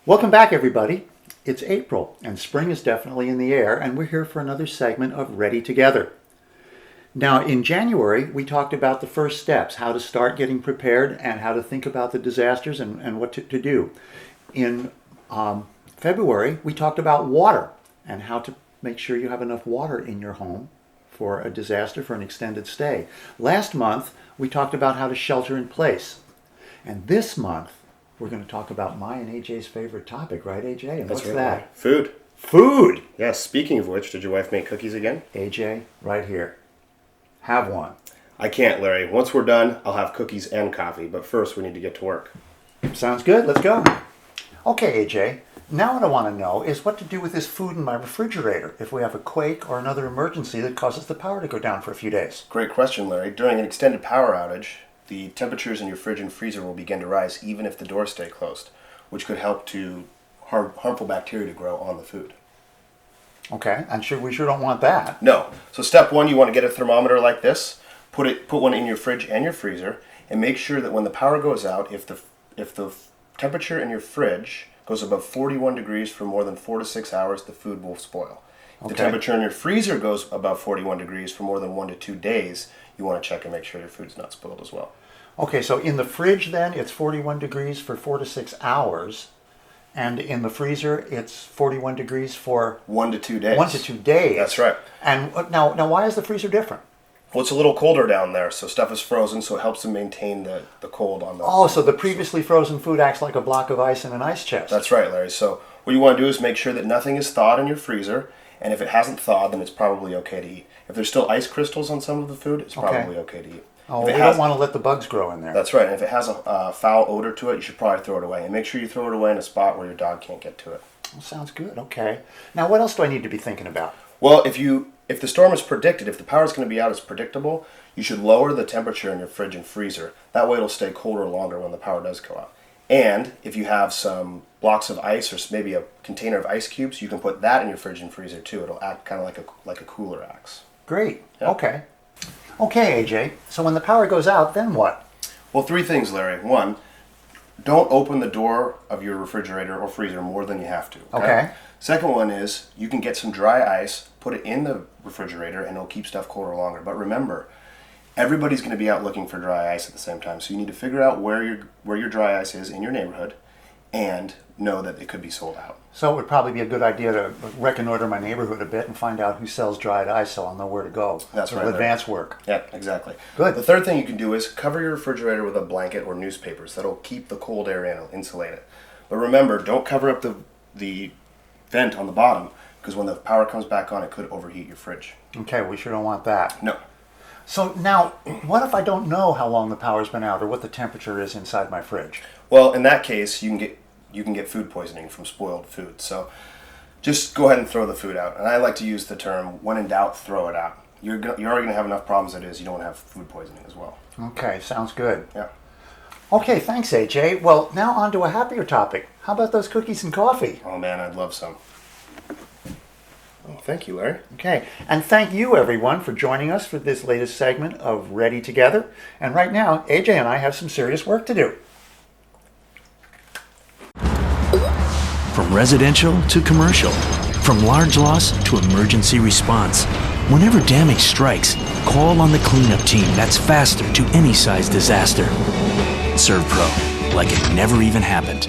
Welcome back, everybody. It's April, and spring is definitely in the air, and we're here for another segment of Ready Together. Now, in January, we talked about the first steps, how to start getting prepared and how to think about the disasters and what to do. In February, we talked about water and how to make sure you have enough water in your home for a disaster, for an extended stay. Last month, we talked about how to shelter in place. And this month, we're going to talk about my and AJ's favorite topic, right, AJ? And That's what's right, that? Larry. Food. Food! Yes, speaking of which, did your wife make cookies again? AJ, right here. Have one. I can't, Larry. Once we're done, I'll have cookies and coffee, but first we need to get to work. Sounds good. Let's go. Okay, AJ. Now what I want to know is what to do with this food in my refrigerator if we have a quake or another emergency that causes the power to go down for a few days. Great question, Larry. During an extended power outage, the temperatures in your fridge and freezer will begin to rise even if the doors stay closed, which could help to harmful bacteria to grow on the food. Okay, and we sure don't want that. No. So step one, you want to get a thermometer like this, put one in your fridge and your freezer, and make sure that when the power goes out, if the temperature in your fridge goes above 41 degrees for more than 4 to 6 hours, the food will spoil. If the temperature in your freezer goes above 41 degrees for more than 1 to 2 days, you want to check and make sure your food's not spoiled as well. Okay, so in the fridge then, it's 41 degrees for 4 to 6 hours. And in the freezer, it's 41 degrees for 1 to 2 days. 1 to 2 days. That's right. And now why is the freezer different? Well, it's a little colder down there, so stuff is frozen, so it helps to maintain the cold on the... Oh, so the previously frozen food acts like a block of ice in an ice chest. That's right, Larry. So what you want to do is make sure that nothing is thawed in your freezer, and if it hasn't thawed, then it's probably okay to eat. If there's still ice crystals on some of the food, it's probably okay to eat. Oh, we don't want to let the bugs grow in there. That's right. And if it has a foul odor to it, you should probably throw it away. And make sure you throw it away in a spot where your dog can't get to it. Well, sounds good. Okay. Now, what else do I need to be thinking about? Well, if the storm is predicted, if the power is going to be out as predictable, you should lower the temperature in your fridge and freezer. That way it'll stay colder longer when the power does go out. And if you have some blocks of ice or maybe a container of ice cubes, you can put that in your fridge and freezer too. It'll act kind of like a cooler acts. Great. Yeah. Okay. Okay, AJ. So when the power goes out, then what? Well, 3 things, Larry. 1, don't open the door of your refrigerator or freezer more than you have to. Okay. Second one is you can get some dry ice, put it in the refrigerator, and it'll keep stuff colder longer. But remember, everybody's going to be out looking for dry ice at the same time, so you need to figure out where your dry ice is in your neighborhood, and know that it could be sold out. So it would probably be a good idea to reconnoiter my neighborhood a bit and find out who sells dried ice so I'll know where to go. That's right. Advance work. Yeah, exactly. Good. The third thing you can do is cover your refrigerator with a blanket or newspapers. That'll keep the cold air in, it'll insulate it. But remember, don't cover up the vent on the bottom, because when the power comes back on, it could overheat your fridge. Okay, we sure don't want that. No. So now, what if I don't know how long the power's been out or what the temperature is inside my fridge? Well, in that case, you can get food poisoning from spoiled food. So just go ahead and throw the food out. And I like to use the term, when in doubt, throw it out. You're already going to have enough problems as it is. You don't want to have food poisoning as well. Okay, sounds good. Yeah. Okay, thanks, AJ. Well, now on to a happier topic. How about those cookies and coffee? Oh, man, I'd love some. Oh, thank you, Larry. Okay, and thank you, everyone, for joining us for this latest segment of Ready Together. And right now, AJ and I have some serious work to do. From residential to commercial, from large loss to emergency response. Whenever damage strikes, call on the cleanup team that's faster to any size disaster. ServPro, like it never even happened.